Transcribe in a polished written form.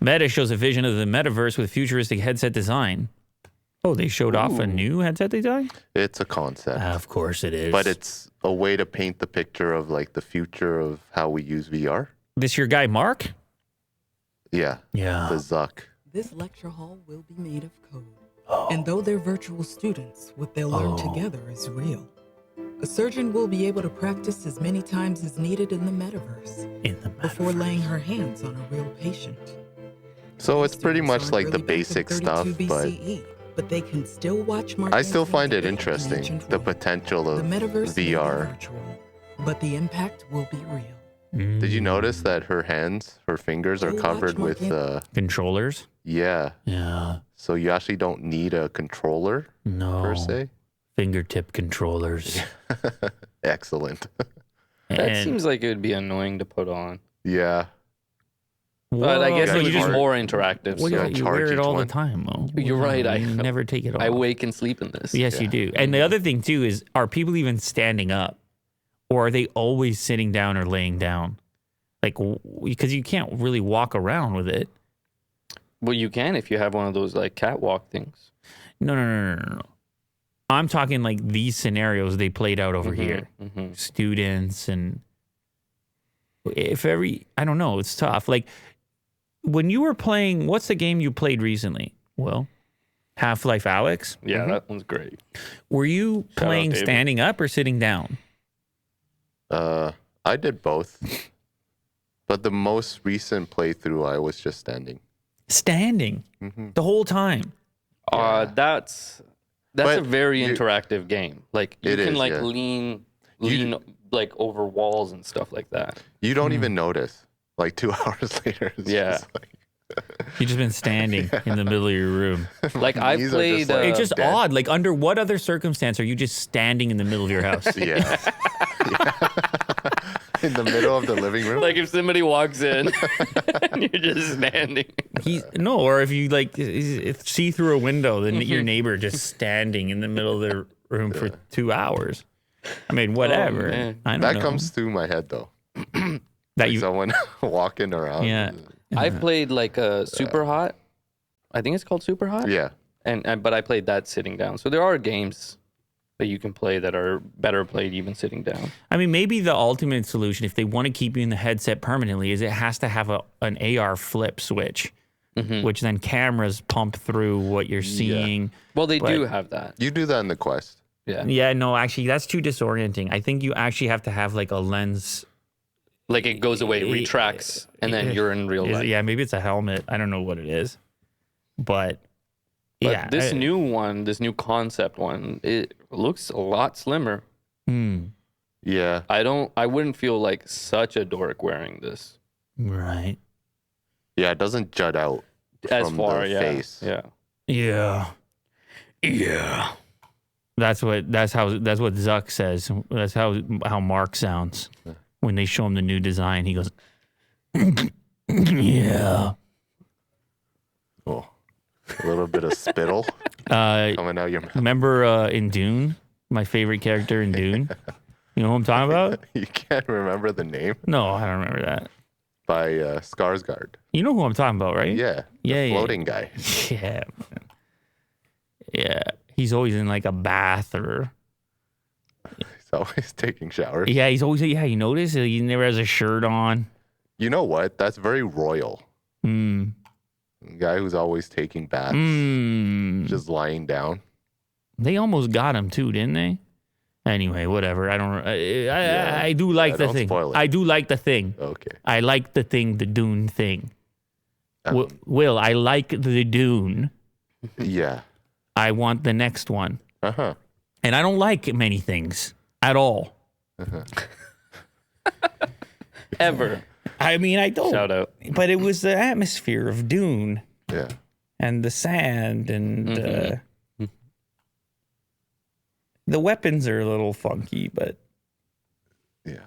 Meta shows a vision of the metaverse with futuristic headset design. Oh, they showed off a new headset design? It's a concept. Of course it is. But it's a way to paint the picture of like the future of how we use VR. This your guy, Mark? Yeah. Yeah. The Zuck. This lecture hall will be made of code. And though they're virtual students, what they'll learn together is real. A surgeon will be able to practice as many times as needed in the metaverse. Before laying her hands on a real patient. So it's pretty much like the basic stuff, but they can still watch I still find it interesting, the potential of the metaverse VR. Virtual, but the impact will be real. Did you notice that her fingers are covered with controllers? Yeah. Yeah. So you actually don't need a controller per se. Fingertip controllers. Excellent. That seems like it would be annoying to put on. Yeah. But I guess Yeah, it's you just- more interactive. Well, so. you wear charge it each all one. the time, Mo. You're right. I You never take it off. I wake and sleep in this. Yes, you do. And the other thing, too, is are people even standing up? Or are they always sitting down or laying down? Like, because you can't really walk around with it. Well, you can if you have one of those like catwalk things. No. I'm talking like these scenarios they played out over here. Students and I don't know, it's tough. Like when you were playing, what's the game you played recently? Well, Half-Life Alyx? Yeah, that one's great. Were you playing David. standing up or sitting down? I did both. But the most recent playthrough, I was just standing. Standing the whole time. That's But a very you- interactive game. Like you It can is, like yeah. lean like over walls and stuff like that. You don't even notice. Like 2 hours later. It's Yeah. just like, You've just been standing in the middle of your room. Like I knees are played. just, like, It's just dead. odd. Like under what other circumstance are you just standing in the middle of your house? Yeah. In the middle of the living room. like if somebody walks in and you're just standing. Or if you like see through a window, then your neighbor just standing in the middle of their room for 2 hours. I mean, whatever. man. I don't that know. comes through my head though. that Like you. someone walking around. Yeah. I've played like a Super Hot. I think it's called Super Hot. Yeah. And but I played that sitting down. So there are games that you can play that are better played even sitting down. I mean, maybe the ultimate solution, if they want to keep you in the headset permanently, is it has to have an AR flip switch, which then cameras pump through what you're seeing. Well, they do But- have that. You do that in the Quest. Yeah. Yeah, no, actually, that's too disorienting. I think you actually have to have like a lens. Like it goes away, it retracts, and then you're in real life. Yeah, maybe it's a helmet. I don't know what it is, but But yeah, this new concept one, it looks a lot slimmer. Yeah. I wouldn't feel like such a dork wearing this. right. Yeah, it doesn't jut out As from far, the yeah. face. Yeah. Yeah. That's what Zuck says. That's how Mark sounds when they show him the new design. He goes, yeah. Oh, a little bit of spittle coming out your mouth. Remember in Dune, my favorite character in Dune? You know who I'm talking about? You can't remember the name No, I don't remember that. by Skarsgård. You know who I'm talking about, right? Yeah. Yeah, The yeah. floating guy. Yeah. Man. Yeah. He's always in like a bath or. He's always taking showers. Yeah, he's always. Yeah, you notice he never has a shirt on. You know what? That's very royal. Mm. The guy who's always taking baths, just lying down. They almost got him too, didn't they? Anyway, whatever. I don't. I do like the don't thing. spoil it. I do like the thing. Okay. I like the thing. The Dune thing. Will, I like the Dune. Yeah. I want the next one. Uh-huh. And I don't like many things at all. Ever. I mean, I don't. Shout out. But it was the atmosphere of Dune Yeah. and the sand and the weapons are a little funky, but Yeah.